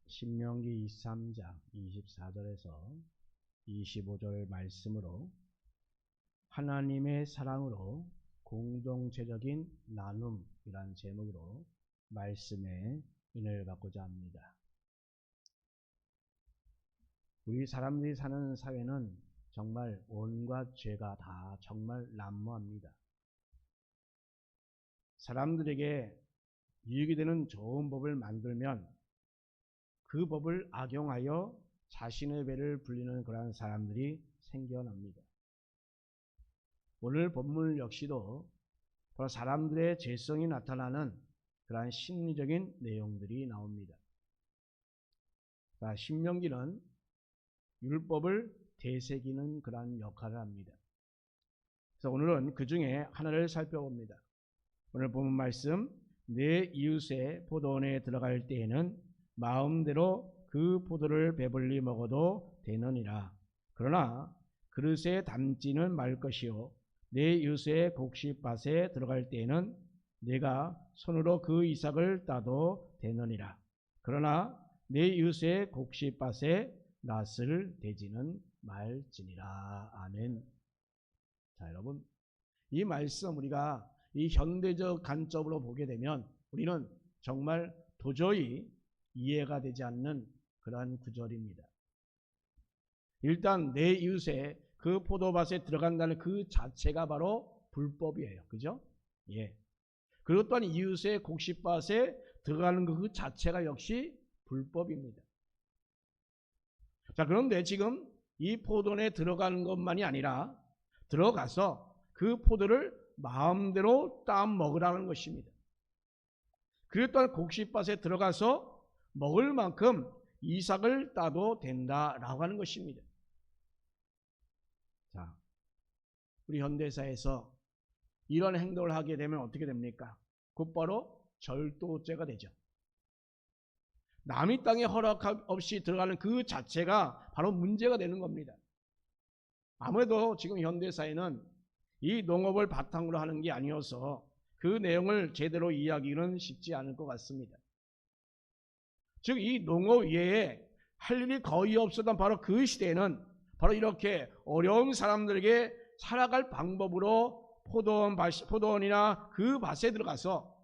신명기 23장 24절에서 25절 말씀으로 하나님의 사랑으로 공동체적인 나눔이란 제목으로 말씀에 은혜를 받고자 합니다. 우리 사람들이 사는 사회는 정말 온갖 죄가 다 정말 난무합니다. 사람들에게 유익이 되는 좋은 법을 만들면 그 법을 악용하여 자신의 배를 불리는 그러한 사람들이 생겨납니다. 오늘 본문 역시도 바로 사람들의 죄성이 나타나는 그러한 심리적인 내용들이 나옵니다. 신명기는 율법을 되새기는 그러한 역할을 합니다. 그래서 오늘은 그 중에 하나를 살펴봅니다. 오늘 본문 말씀, 내 이웃의 포도원에 들어갈 때에는 마음대로 그 포도를 배불리 먹어도 되느니라. 그러나 그릇에 담지는 말 것이요 내 이웃의 곡식밭에 들어갈 때에는 내가 손으로 그 이삭을 따도 되느니라. 그러나 내 이웃의 곡식밭에 낫을 대지는 말지니라. 아멘. 자, 여러분, 이 말씀 우리가 이 현대적 관점으로 보게 되면 우리는 정말 도저히 이해가 되지 않는 그러한 구절입니다. 일단 내 이웃의 그 포도밭에 들어간다는 그 자체가 바로 불법이에요. 그죠? 예. 그리고 또한 이웃의 곡식밭에 들어가는 그 자체가 역시 불법입니다. 자, 그런데 지금 이 포도원에 들어가는 것만이 아니라 들어가서 그 포도를 마음대로 따 먹으라는 것입니다. 그리고 또한 곡식밭에 들어가서 먹을 만큼 이삭을 따도 된다라고 하는 것입니다. 자, 우리 현대사에서 이런 행동을 하게 되면 어떻게 됩니까? 곧바로 절도죄가 되죠. 남의 땅에 허락 없이 들어가는 그 자체가 바로 문제가 되는 겁니다. 아무래도 지금 현대사회는 이 농업을 바탕으로 하는 게 아니어서 그 내용을 제대로 이해하기는 쉽지 않을 것 같습니다. 즉 이 농업 외에 할 일이 거의 없었던 바로 그 시대에는 바로 이렇게 어려운 사람들에게 살아갈 방법으로 포도원이나 그 밭에 들어가서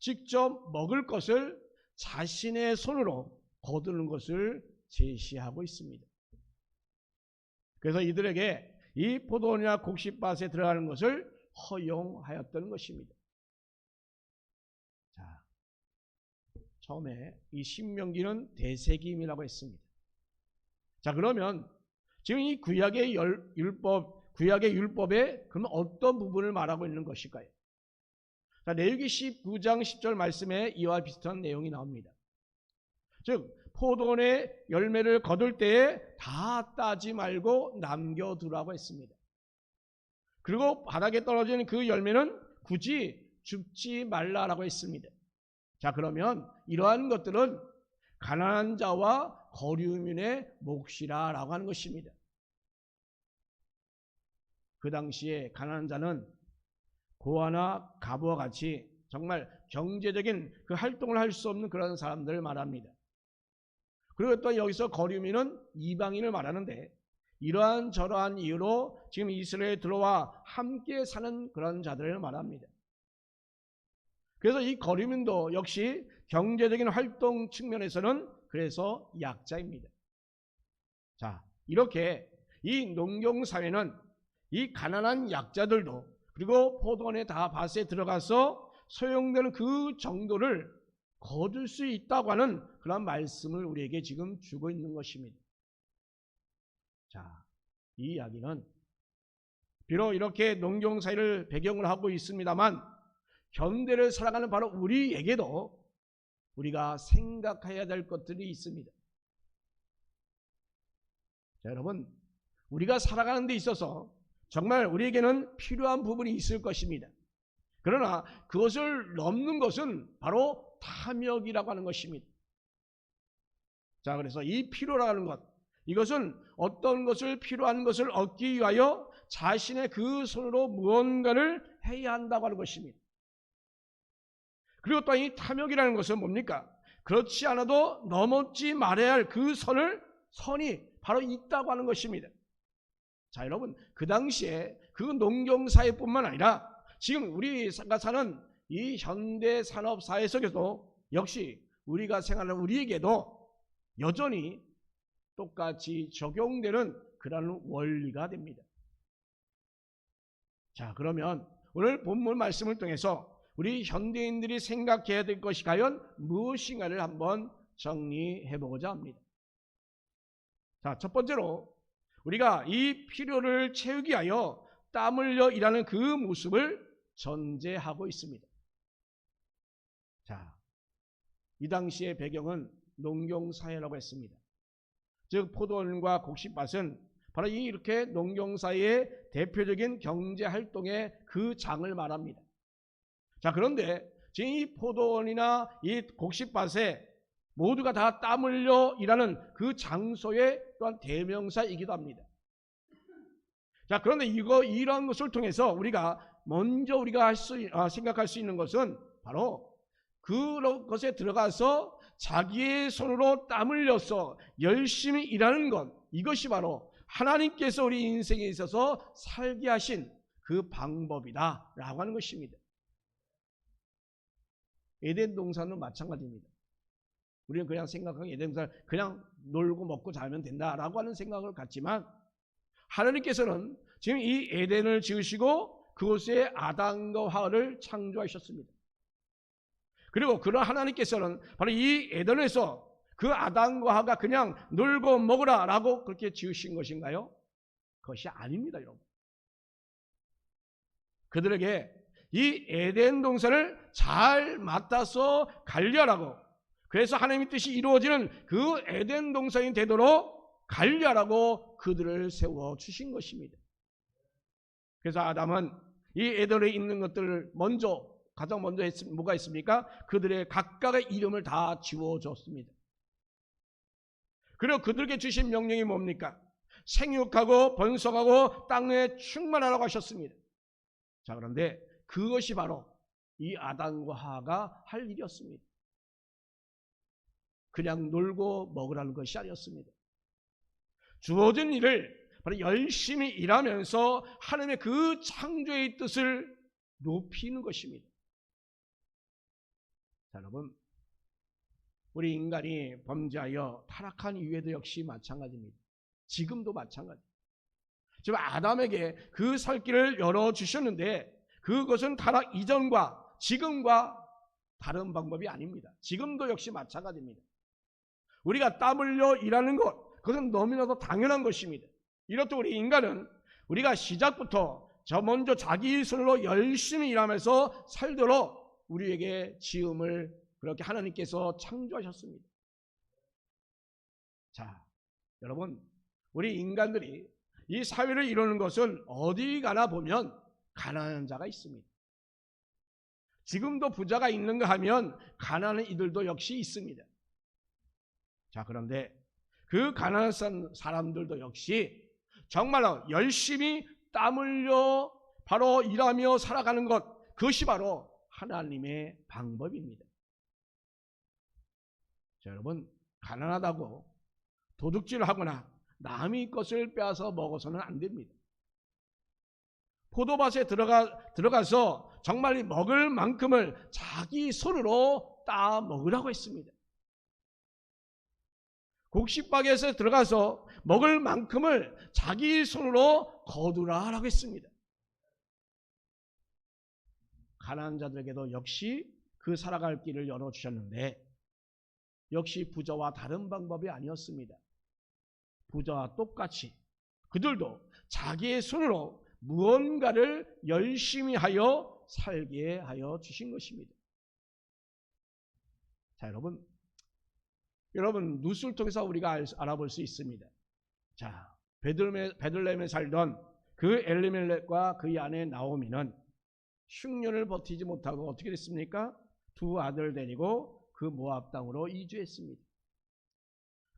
직접 먹을 것을 자신의 손으로 거두는 것을 제시하고 있습니다. 그래서 이들에게 이 포도원이나 곡식밭에 들어가는 것을 허용하였던 것입니다. 자, 처음에 이 신명기는 되새김이라고 했습니다. 자, 그러면 지금 이 구약의 율법에 그러면 어떤 부분을 말하고 있는 것일까요? 자, 레위기 19장 10절 말씀에 이와 비슷한 내용이 나옵니다. 즉 포도원의 열매를 거둘 때에 다 따지 말고 남겨두라고 했습니다. 그리고 바닥에 떨어지는 그 열매는 굳이 줍지 말라라고 했습니다. 자, 그러면 이러한 것들은 가난한 자와 거류민의 몫이라고 하는 것입니다. 그 당시에 가난한 자는 고아나 가부와 같이 정말 경제적인 그 활동을 할 수 없는 그런 사람들을 말합니다. 그리고 또 여기서 거류민은 이방인을 말하는데 이러한 저러한 이유로 지금 이스라엘에 들어와 함께 사는 그런 자들을 말합니다. 그래서 이 거류민도 역시 경제적인 활동 측면에서는 그래서 약자입니다. 자, 이렇게 이 농경사회는 이 가난한 약자들도 그리고 포도원에 다 밭에 들어가서 소용되는 그 정도를 거둘 수 있다고 하는 그런 말씀을 우리에게 지금 주고 있는 것입니다. 자, 이 이야기는 비록 이렇게 농경사회를 배경으로 하고 있습니다만 현대를 살아가는 바로 우리에게도 우리가 생각해야 될 것들이 있습니다. 자, 여러분, 우리가 살아가는 데 있어서 정말 우리에게는 필요한 부분이 있을 것입니다. 그러나 그것을 넘는 것은 바로 탐욕이라고 하는 것입니다. 자, 그래서 이 필요라는 것, 이것은 어떤 것을 필요한 것을 얻기 위하여 자신의 그 손으로 무언가를 해야 한다고 하는 것입니다. 그리고 또 이 탐욕이라는 것은 뭡니까? 그렇지 않아도 넘었지 말아야 할 그 선이 바로 있다고 하는 것입니다. 자, 여러분, 그 당시에 그 농경사회뿐만 아니라 지금 우리가 사는 이 현대 산업 사회 속에도 역시 우리가 생활하는 우리에게도 여전히 똑같이 적용되는 그런 원리가 됩니다. 자, 그러면 오늘 본문 말씀을 통해서 우리 현대인들이 생각해야 될 것이 과연 무엇인가를 한번 정리해 보고자 합니다. 자, 첫 번째로 우리가 이 필요를 채우기 위하여 땀 흘려 일하는 그 모습을 전제하고 있습니다. 자, 이 당시의 배경은 농경사회라고 했습니다. 즉 포도원과 곡식밭은 바로 이렇게 농경사회의 대표적인 경제활동의 그 장을 말합니다. 자, 그런데 지금 이 포도원이나 이 곡식밭에 모두가 다 땀 흘려 일하는 그 장소의 또한 대명사이기도 합니다. 자, 그런데 이런 것을 통해서 우리가 먼저 생각할 수 있는 것은 바로 그런 것에 들어가서 자기의 손으로 땀 흘려서 열심히 일하는 것, 이것이 바로 하나님께서 우리 인생에 있어서 살게 하신 그 방법이다라고 하는 것입니다. 에덴 동산은 마찬가지입니다. 우리는 그냥 생각하는 에덴 동산 그냥 놀고 먹고 자면 된다라고 하는 생각을 갖지만 하나님께서는 지금 이 에덴을 지으시고 그곳에 아담과 하와를 창조하셨습니다. 그리고 그런 하나님께서는 바로 이 에덴에서 그 아담과 하와가 그냥 놀고 먹으라라고 그렇게 지으신 것인가요? 그것이 아닙니다, 여러분. 그들에게 이 에덴 동산을 잘 맡아서 관리하라고, 그래서 하나님의 뜻이 이루어지는 그 에덴 동산이 되도록 관리하라고 그들을 세워주신 것입니다. 그래서 아담은 이 에덴에 있는 것들을 가장 먼저 뭐가 있습니까? 그들의 각각의 이름을 다 지워줬습니다. 그리고 그들에게 주신 명령이 뭡니까? 생육하고 번성하고 땅에 충만하라고 하셨습니다. 자, 그런데 그것이 바로 이 아담과 하와가 할 일이었습니다. 그냥 놀고 먹으라는 것이 아니었습니다. 주어진 일을 바로 열심히 일하면서 하나님의 그 창조의 뜻을 높이는 것입니다. 자, 여러분, 우리 인간이 범죄하여 타락한 이후에도 역시 마찬가지입니다. 지금도 마찬가지. 지금 아담에게 그 살 길을 열어주셨는데 그것은 타락 이전과 지금과 다른 방법이 아닙니다. 지금도 역시 마찬가지입니다. 우리가 땀 흘려 일하는 것, 그것은 너무나도 당연한 것입니다. 이렇듯 우리 인간은 우리가 시작부터 먼저 자기 손으로 열심히 일하면서 살도록 우리에게 지음을 그렇게 하나님께서 창조하셨습니다. 자, 여러분, 우리 인간들이 이 사회를 이루는 것은 어디 가나 보면 가난한 자가 있습니다. 지금도 부자가 있는가 하면 가난한 이들도 역시 있습니다. 자, 그런데 그 가난한 사람들도 역시 정말로 열심히 땀 흘려 바로 일하며 살아가는 것, 그것이 바로 하나님의 방법입니다. 자, 여러분, 가난하다고 도둑질을 하거나 남의 것을 빼앗아 먹어서는 안 됩니다. 포도밭에 들어가서 정말 먹을 만큼을 자기 손으로 따 먹으라고 했습니다. 곡식박에서 들어가서 먹을 만큼을 자기 손으로 거두라라고 했습니다. 가난한 자들에게도 역시 그 살아갈 길을 열어주셨는데 역시 부자와 다른 방법이 아니었습니다. 부자와 똑같이 그들도 자기의 손으로 무언가를 열심히 하여 살게 하여 주신 것입니다. 자, 여러분 룻을 통해서 우리가 알아볼 수 있습니다. 자, 베들레헴에 살던 그 엘리멜렉과 그의 아내 나오미는 흉년을 버티지 못하고 어떻게 됐습니까? 두 아들 데리고 그 모압 땅으로 이주했습니다.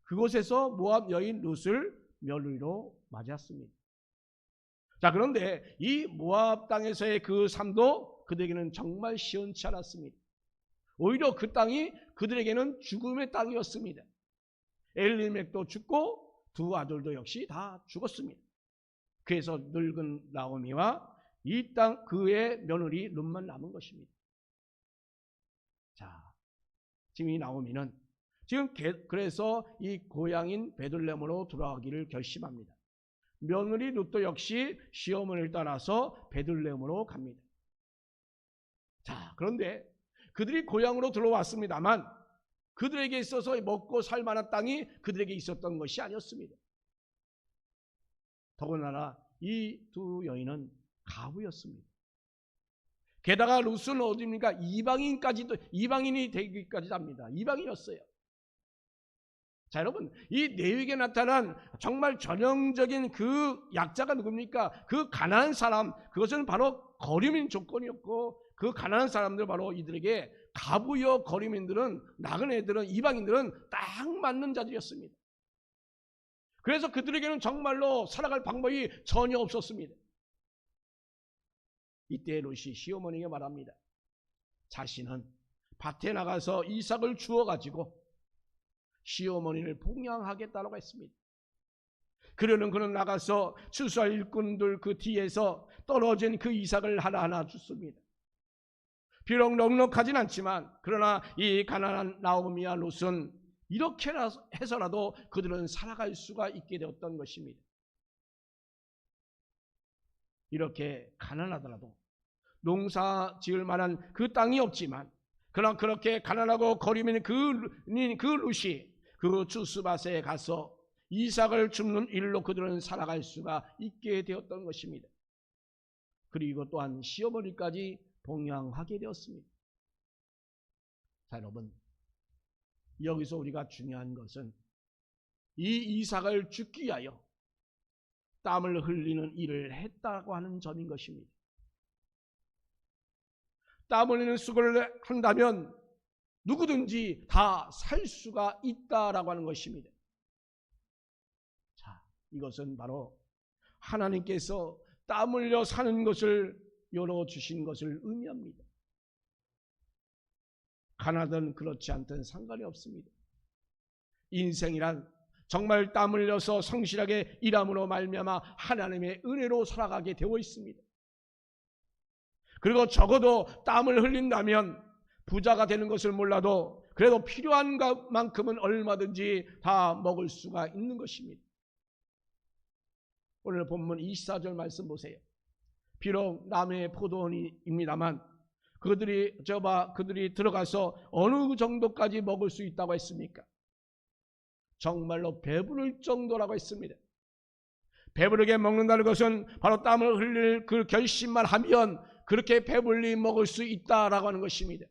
그곳에서 모압 여인 룻을 며느리로 맞았습니다. 자, 그런데 이 모압 땅에서의 그 삶도 그들에게는 정말 시원치 않았습니다. 오히려 그 땅이 그들에게는 죽음의 땅이었습니다. 엘리멜렉도 죽고 두 아들도 역시 다 죽었습니다. 그래서 늙은 나오미와 이 땅 그의 며느리 룻만 남은 것입니다. 자, 지금 이 나오미는 지금 그래서 이 고향인 베들레헴으로 돌아가기를 결심합니다. 며느리 룻도 역시 시어머니를 따라서 베들레헴으로 갑니다. 자, 그런데 그들이 고향으로 들어왔습니다만 그들에게 있어서 먹고 살 만한 땅이 그들에게 있었던 것이 아니었습니다. 더군다나 이 두 여인은 가부였습니다. 게다가 룻은 어디입니까? 이방인이 되기까지 합니다. 이방인이었어요. 자, 여러분, 이 내육에 나타난 정말 전형적인 그 약자가 누굽니까? 그 가난한 사람, 그것은 바로 거류민 조건이었고, 그 가난한 사람들 바로 이들에게 가부여 거류민들은, 나그네들은, 이방인들은 딱 맞는 자들이었습니다. 그래서 그들에게는 정말로 살아갈 방법이 전혀 없었습니다. 이때 룻이 시어머니에게 말합니다. 자신은 밭에 나가서 이삭을 주워가지고 시어머니를 봉양하겠다고 했습니다. 그러는 그는 나가서 추수할 일꾼들 그 뒤에서 떨어진 그 이삭을 하나하나 줬습니다. 비록 넉넉하진 않지만 그러나 이 가난한 나오미와 룻은 이렇게 해서라도 그들은 살아갈 수가 있게 되었던 것입니다. 이렇게 가난하더라도 농사 지을 만한 그 땅이 없지만 그러나 그렇게 가난하고 거리면 그 룻이 그 추수밭에 가서 이삭을 줍는 일로 그들은 살아갈 수가 있게 되었던 것입니다. 그리고 또한 시어머니까지 봉양하게 되었습니다. 자, 여러분, 여기서 우리가 중요한 것은 이 이삭을 죽기 위하여 땀을 흘리는 일을 했다고 하는 점인 것입니다. 땀 흘리는 수고를 한다면 누구든지 다 살 수가 있다라고 하는 것입니다. 자, 이것은 바로 하나님께서 땀 흘려 사는 것을 열어주신 것을 의미합니다. 가난하든 그렇지 않든 상관이 없습니다. 인생이란 정말 땀 흘려서 성실하게 일함으로 말미암아 하나님의 은혜로 살아가게 되어 있습니다. 그리고 적어도 땀을 흘린다면 부자가 되는 것을 몰라도 그래도 필요한 것만큼은 얼마든지 다 먹을 수가 있는 것입니다. 오늘 본문 24절 말씀 보세요. 비록 남의 포도원입니다만 그들이 들어가서 어느 정도까지 먹을 수 있다고 했습니까? 정말로 배부를 정도라고 했습니다. 배부르게 먹는다는 것은 바로 땀을 흘릴 그 결심만 하면 그렇게 배불리 먹을 수 있다라고 하는 것입니다.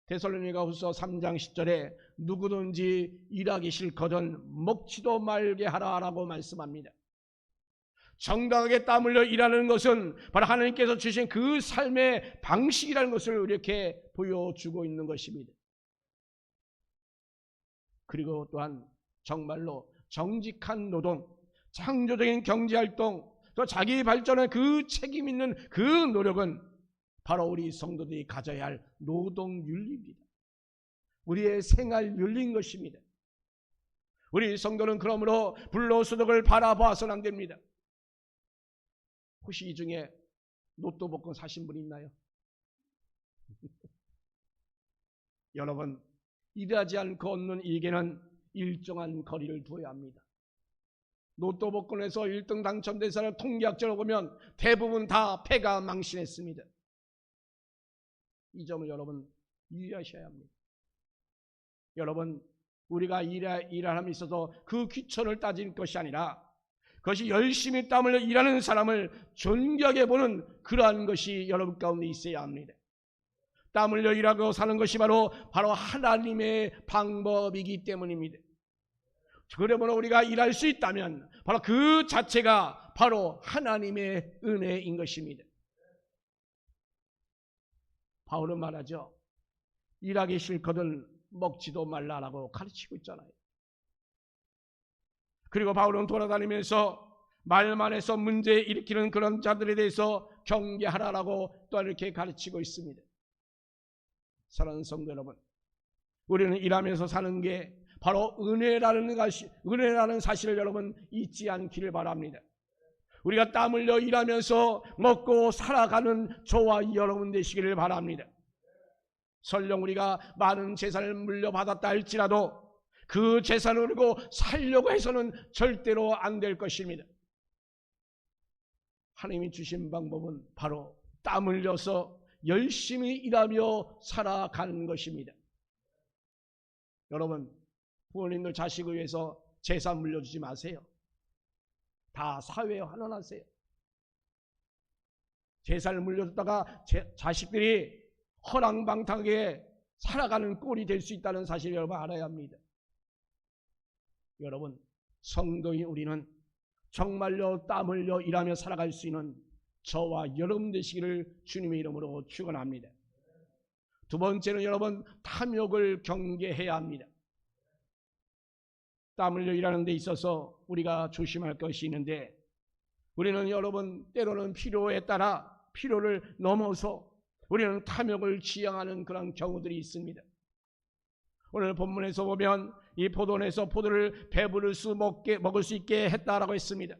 데살로니가후서 3장 10절에 누구든지 일하기 싫거든 먹지도 말게 하라라고 말씀합니다. 정당하게 땀 흘려 일하는 것은 바로 하나님께서 주신 그 삶의 방식이라는 것을 이렇게 보여주고 있는 것입니다. 그리고 또한 정말로 정직한 노동, 창조적인 경제활동, 또 자기 발전에 그 책임 있는 그 노력은 바로 우리 성도들이 가져야 할 노동윤리입니다. 우리의 생활윤리인 것입니다. 우리 성도는 그러므로 불로소득을 바라봐서는 안 됩니다. 혹시 이 중에 로또 복권 사신 분 있나요? 여러분, 일하지 않고 얻는 이익에는 일정한 거리를 두어야 합니다. 로또 복권에서 1등 당첨된 사람 통계학적으로 보면 대부분 다 패가 망신했습니다. 이 점을 여러분 이해하셔야 합니다. 여러분, 우리가 일함에 있어서 그 귀천을 따질 것이 아니라 그것이 열심히 땀을 일하는 사람을 존귀하게 보는 그러한 것이 여러분 가운데 있어야 합니다. 땀 흘려 일하고 사는 것이 바로 하나님의 방법이기 때문입니다. 그러므로 우리가 일할 수 있다면 바로 그 자체가 바로 하나님의 은혜인 것입니다. 바울은 말하죠. 일하기 싫거든 먹지도 말라라고 가르치고 있잖아요. 그리고 바울은 돌아다니면서 말만 해서 문제 일으키는 그런 자들에 대해서 경계하라라고 또 이렇게 가르치고 있습니다. 사랑하는 성도 여러분, 우리는 일하면서 사는 게 바로 은혜라는 사실을 여러분 잊지 않기를 바랍니다. 우리가 땀 흘려 일하면서 먹고 살아가는 저와 여러분 되시기를 바랍니다. 설령 우리가 많은 재산을 물려받았다 할지라도 그 재산을 누리고 살려고 해서는 절대로 안 될 것입니다. 하나님이 주신 방법은 바로 땀 흘려서 열심히 일하며 살아가는 것입니다. 여러분, 부모님들 자식을 위해서 재산 물려주지 마세요. 다 사회에 환원하세요. 재산을 물려줬다가 자식들이 허랑방탕하게 살아가는 꼴이 될 수 있다는 사실을 여러분 알아야 합니다. 여러분, 성도인 우리는 정말로 땀 흘려 일하며 살아갈 수 있는 저와 여러분 되시기를 주님의 이름으로 축원합니다. 두 번째는 여러분, 탐욕을 경계해야 합니다. 땀 흘려 일하는 데 있어서 우리가 조심할 것이 있는데, 우리는 여러분 때로는 필요에 따라 필요를 넘어서 우리는 탐욕을 지향하는 그런 경우들이 있습니다. 오늘 본문에서 보면 이 포도원에서 포도를 배부를 먹을 수 있게 했다라고 했습니다.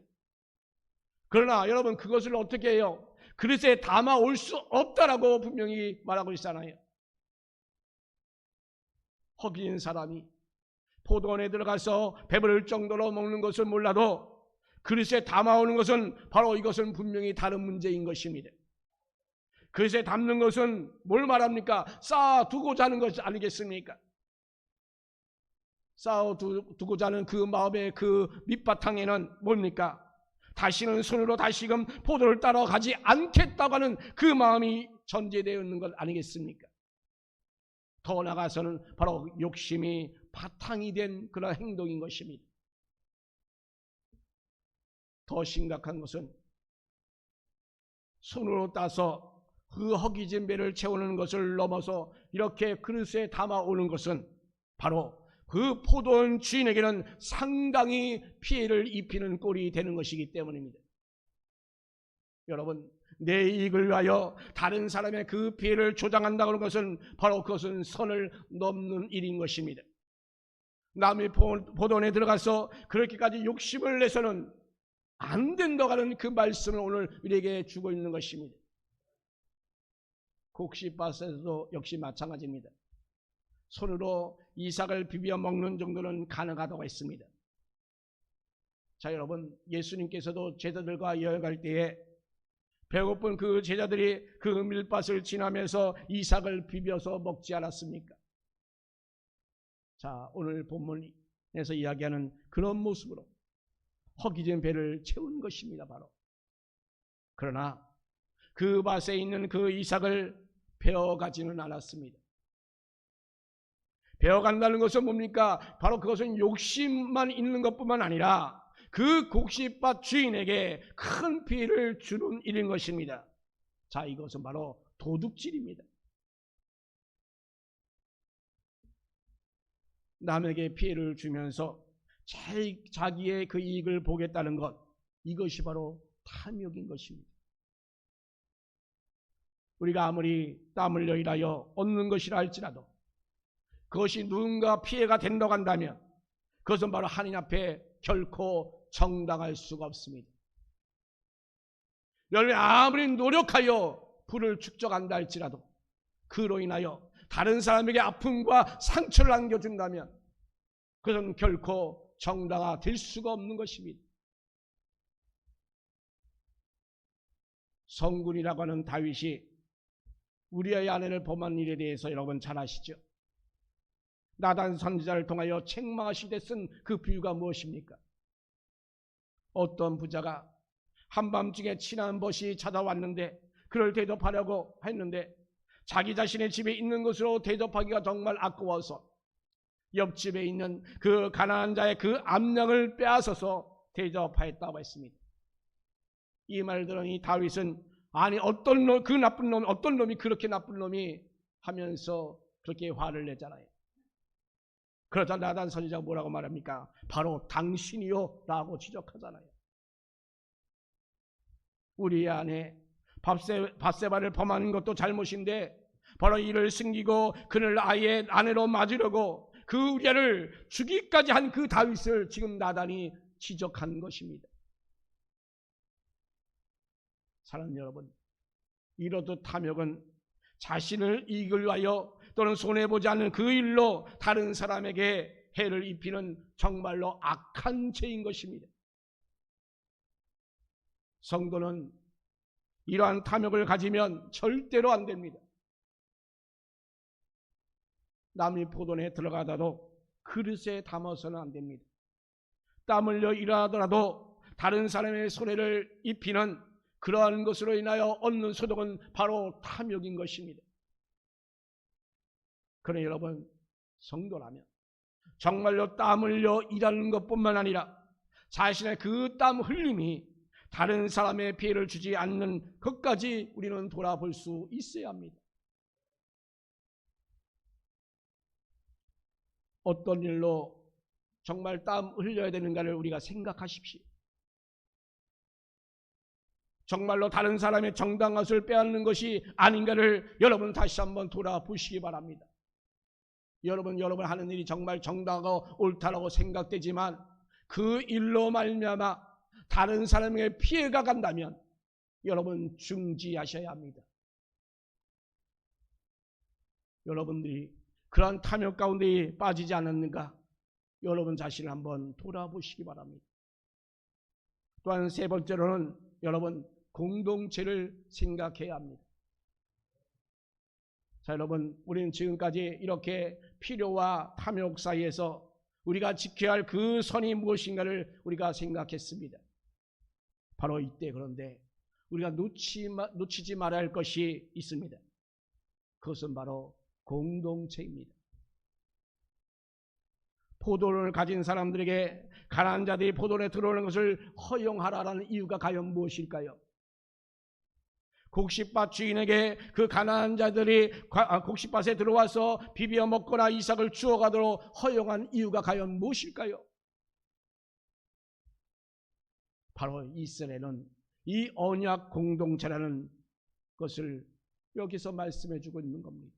그러나 여러분, 그것을 어떻게 해요? 그릇에 담아 올 수 없다라고 분명히 말하고 있잖아요. 허기진 사람이 포도원에 들어가서 배부를 정도로 먹는 것을 몰라도 그릇에 담아오는 것은 바로 이것은 분명히 다른 문제인 것입니다. 그릇에 담는 것은 뭘 말합니까? 쌓아두고자 하는 것 아니겠습니까? 쌓아두고자 하는 그 마음의 그 밑바탕에는 뭡니까? 다시는 손으로 다시금 포도를 따라가지 않겠다고 하는 그 마음이 전제되어 있는 것 아니겠습니까? 더 나아가서는 바로 욕심이 바탕이 된 그런 행동인 것입니다. 더 심각한 것은 손으로 따서 그 허기진 배를 채우는 것을 넘어서 이렇게 그릇에 담아오는 것은 바로 그 포도원 주인에게는 상당히 피해를 입히는 꼴이 되는 것이기 때문입니다. 여러분, 내 이익을 위하여 다른 사람의 그 피해를 조장한다고 하는 것은 바로 그것은 선을 넘는 일인 것입니다. 남의 포도원에 들어가서 그렇게까지 욕심을 내서는 안 된다고 하는 그 말씀을 오늘 우리에게 주고 있는 것입니다. 곡식밭에서도 역시 마찬가지입니다. 손으로 이삭을 비벼 먹는 정도는 가능하다고 했습니다. 자, 여러분, 예수님께서도 제자들과 여행할 때에 배고픈 그 제자들이 그 밀밭을 지나면서 이삭을 비벼서 먹지 않았습니까? 자, 오늘 본문에서 이야기하는 그런 모습으로 허기진 배를 채운 것입니다, 바로. 그러나 그 밭에 있는 그 이삭을 베어가지는 않았습니다. 베어간다는 것은 뭡니까? 바로 그것은 욕심만 있는 것뿐만 아니라 그 곡식밭 주인에게 큰 피해를 주는 일인 것입니다. 자, 이것은 바로 도둑질입니다. 남에게 피해를 주면서 자기의 그 이익을 보겠다는 것, 이것이 바로 탐욕인 것입니다. 우리가 아무리 땀 흘려 일하여 얻는 것이라 할지라도 그것이 누군가 피해가 된다고 한다면 그것은 바로 하나님 앞에 결코 정당할 수가 없습니다. 여러분이 아무리 노력하여 부를 축적한다 할지라도 그로 인하여 다른 사람에게 아픔과 상처를 안겨준다면 그것은 결코 정당화될 수가 없는 것입니다. 성군이라고 하는 다윗이 우리아의 아내를 범한 일에 대해서 여러분 잘 아시죠? 나단 선지자를 통하여 책망하실 때 쓴 그 비유가 무엇입니까? 어떤 부자가 한밤중에 친한 벗이 찾아왔는데 그를 대접하려고 했는데 자기 자신의 집에 있는 것으로 대접하기가 정말 아까워서 옆집에 있는 그 가난한 자의 그 암양을 빼앗아서 대접하였다고 했습니다. 이 말 들으니 다윗은 아니 어떤 놈, 그 나쁜 놈, 어떤 놈이 그렇게 나쁜 놈이 하면서 그렇게 화를 내잖아요. 그러자 나단 선지자가 뭐라고 말합니까? 바로 당신이요 라고 지적하잖아요. 우리 안에 밧세바를 범하는 것도 잘못인데 바로 이를 숨기고 그를 아예 아내로 맞으려고 그 우리아를 죽이기까지 한 그 다윗을 지금 나단이 지적한 것입니다. 사랑하는 여러분, 이러듯 탐욕은 자신을 이익을 위하여 또는 손해보지 않는 그 일로 다른 사람에게 해를 입히는 정말로 악한 죄인 것입니다. 성도는 이러한 탐욕을 가지면 절대로 안 됩니다. 남이 포도원에 들어가다도 그릇에 담아서는 안 됩니다. 땀 흘려 일하더라도 다른 사람의 손해를 입히는 그러한 것으로 인하여 얻는 소득은 바로 탐욕인 것입니다. 그러나 여러분, 성도라면 정말로 땀 흘려 일하는 것뿐만 아니라 자신의 그 땀 흘림이 다른 사람의 피해를 주지 않는 것까지 우리는 돌아볼 수 있어야 합니다. 어떤 일로 정말 땀 흘려야 되는가를 우리가 생각하십시오. 정말로 다른 사람의 정당한 것을 빼앗는 것이 아닌가를 여러분 다시 한번 돌아보시기 바랍니다. 여러분 하는 일이 정말 정당하고 옳다라고 생각되지만 그 일로 말미암아 다른 사람에게 피해가 간다면 여러분 중지하셔야 합니다. 여러분들이 그러한 탐욕 가운데 빠지지 않았는가? 여러분 자신을 한번 돌아보시기 바랍니다. 또한 세 번째로는 여러분 공동체를 생각해야 합니다. 자, 여러분, 우리는 지금까지 이렇게 필요와 탐욕 사이에서 우리가 지켜야 할 그 선이 무엇인가를 우리가 생각했습니다. 바로 이때 그런데 우리가 놓치지 말아야 할 것이 있습니다. 그것은 바로 공동체입니다. 포도를 가진 사람들에게 가난한 자들이 포도원에 들어오는 것을 허용하라라는 이유가 과연 무엇일까요? 곡식밭 주인에게 그 가난한 자들이 곡식밭에 들어와서 비벼 먹거나 이삭을 주워가도록 허용한 이유가 과연 무엇일까요? 바로 이스라엘은 이 언약 공동체라는 것을 여기서 말씀해 주고 있는 겁니다.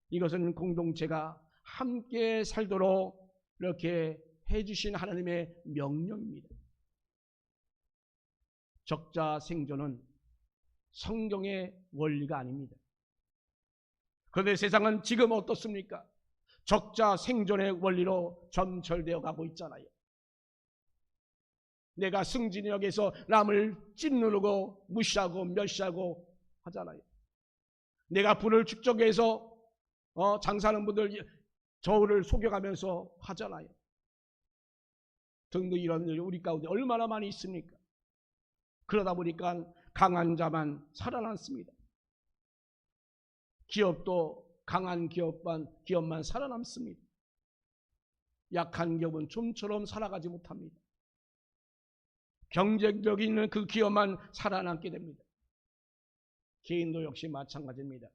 이것은 공동체가 함께 살도록 이렇게 해주신 하나님의 명령입니다. 적자 생존은 성경의 원리가 아닙니다. 그런데 세상은 지금 어떻습니까? 적자 생존의 원리로 점철되어 가고 있잖아요. 내가 승진이 여기서 남을 짓누르고 무시하고 멸시하고 하잖아요. 내가 부를 축적해서 장사하는 분들 저를 속여가면서 하잖아요. 등등 이런 일이 우리 가운데 얼마나 많이 있습니까? 그러다 보니까 강한 자만 살아남습니다. 기업도 강한 기업만 살아남습니다. 약한 기업은 좀처럼 살아가지 못합니다. 경쟁력 있는 그 기업만 살아남게 됩니다. 개인도 역시 마찬가지입니다.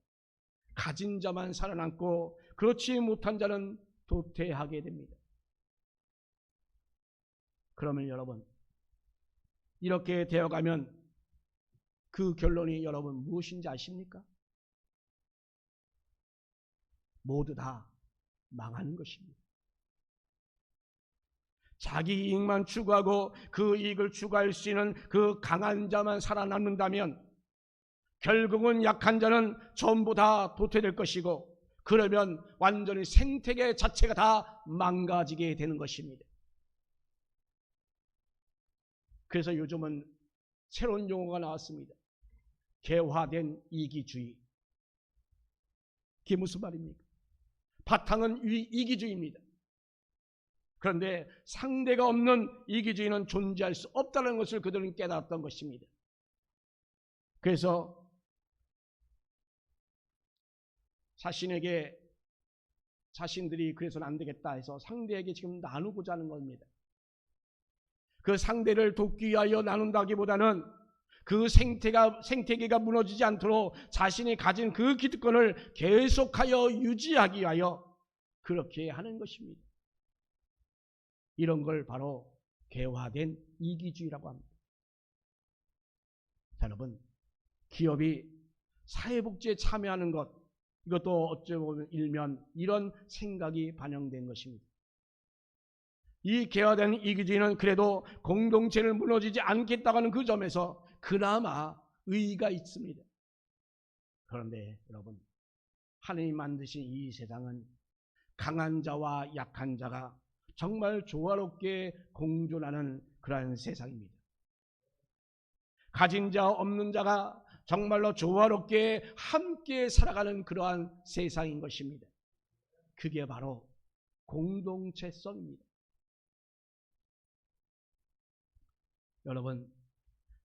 가진 자만 살아남고 그렇지 못한 자는 도태하게 됩니다. 그러면 여러분, 이렇게 되어가면 그 결론이 여러분 무엇인지 아십니까? 모두 다 망하는 것입니다. 자기 이익만 추구하고 그 이익을 추구할 수 있는 그 강한 자만 살아남는다면 결국은 약한 자는 전부 다 도태될 것이고, 그러면 완전히 생태계 자체가 다 망가지게 되는 것입니다. 그래서 요즘은 새로운 용어가 나왔습니다. 개화된 이기주의. 그게 무슨 말입니까? 바탕은 이기주의입니다. 그런데 상대가 없는 이기주의는 존재할 수 없다는 것을 그들은 깨달았던 것입니다. 그래서 자신들이 그래서는 안 되겠다 해서 상대에게 지금 나누고자 하는 겁니다. 그 상대를 돕기 위하여 나눈다기보다는 그 생태계가 무너지지 않도록 자신이 가진 그 기득권을 계속하여 유지하기 위하여 그렇게 하는 것입니다. 이런 걸 바로 개화된 이기주의라고 합니다. 자, 여러분, 기업이 사회복지에 참여하는 것, 이것도 어찌 보면 일면 이런 생각이 반영된 것입니다. 이 개화된 이기주의는 그래도 공동체를 무너지지 않겠다고 하는 그 점에서 그나마 의의가 있습니다. 그런데 여러분, 하나님이 만드신 이 세상은 강한 자와 약한 자가 정말 조화롭게 공존하는 그러한 세상입니다. 가진 자와 없는 자가 정말로 조화롭게 함께 살아가는 그러한 세상인 것입니다. 그게 바로 공동체성입니다. 여러분,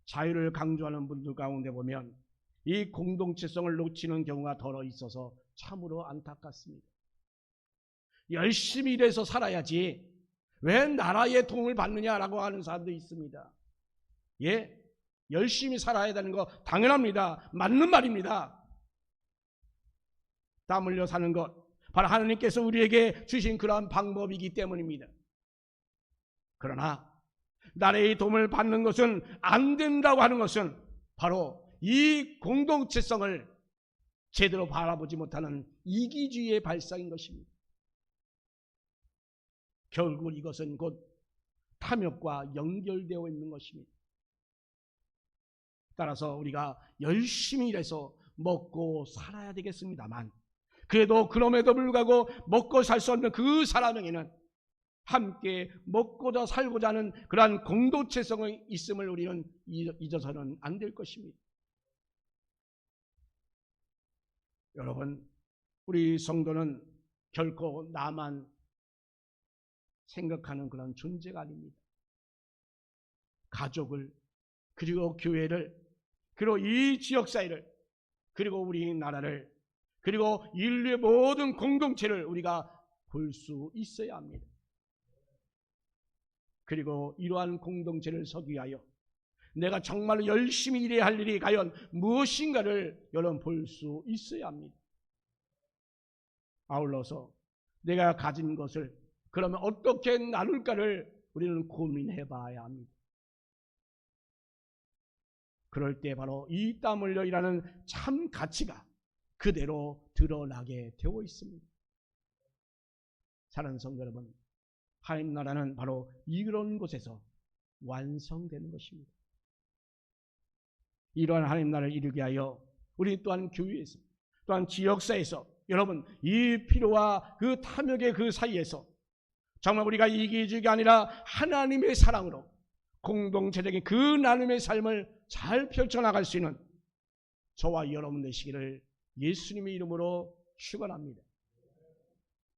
자유를 강조하는 분들 가운데 보면 이 공동체성을 놓치는 경우가 더러 있어서 참으로 안타깝습니다. 열심히 일해서 살아야지 왜 나라의 도움을 받느냐라고 하는 사람도 있습니다. 예, 열심히 살아야 되는 거 당연합니다. 맞는 말입니다. 땀 흘려 사는 것 바로 하나님께서 우리에게 주신 그러한 방법이기 때문입니다. 그러나 나라의 도움을 받는 것은 안 된다고 하는 것은 바로 이 공동체성을 제대로 바라보지 못하는 이기주의의 발상인 것입니다. 결국 이것은 곧 탐욕과 연결되어 있는 것입니다. 따라서 우리가 열심히 일해서 먹고 살아야 되겠습니다만, 그래도 그럼에도 불구하고 먹고 살 수 없는 그 사람에게는 함께 먹고자 살고자 하는 그러한 공동체성이 있음을 우리는 잊어서는 안 될 것입니다. 여러분, 우리 성도는 결코 나만 생각하는 그런 존재가 아닙니다. 가족을, 그리고 교회를, 그리고 이 지역사회를, 그리고 우리나라를, 그리고 인류의 모든 공동체를 우리가 볼 수 있어야 합니다. 그리고 이러한 공동체를 서기 위하여 내가 정말로 열심히 일해야 할 일이 과연 무엇인가를 여러분 볼 수 있어야 합니다. 아울러서 내가 가진 것을 그러면 어떻게 나눌까를 우리는 고민해 봐야 합니다. 그럴 때 바로 이 땀 흘려 일하는 참 가치가 그대로 드러나게 되어 있습니다. 사랑하는 성도 여러분, 하나님 나라는 바로 이런 곳에서 완성되는 것입니다. 이러한 하나님 나라를 이루게 하여 우리 또한 교회에서, 또한 지역사에서 여러분 이 필요와 그 탐욕의 그 사이에서 정말 우리가 이기주의가 아니라 하나님의 사랑으로 공동체적인 그 나눔의 삶을 잘 펼쳐나갈 수 있는 저와 여러분 되시기를 예수님의 이름으로 축원합니다.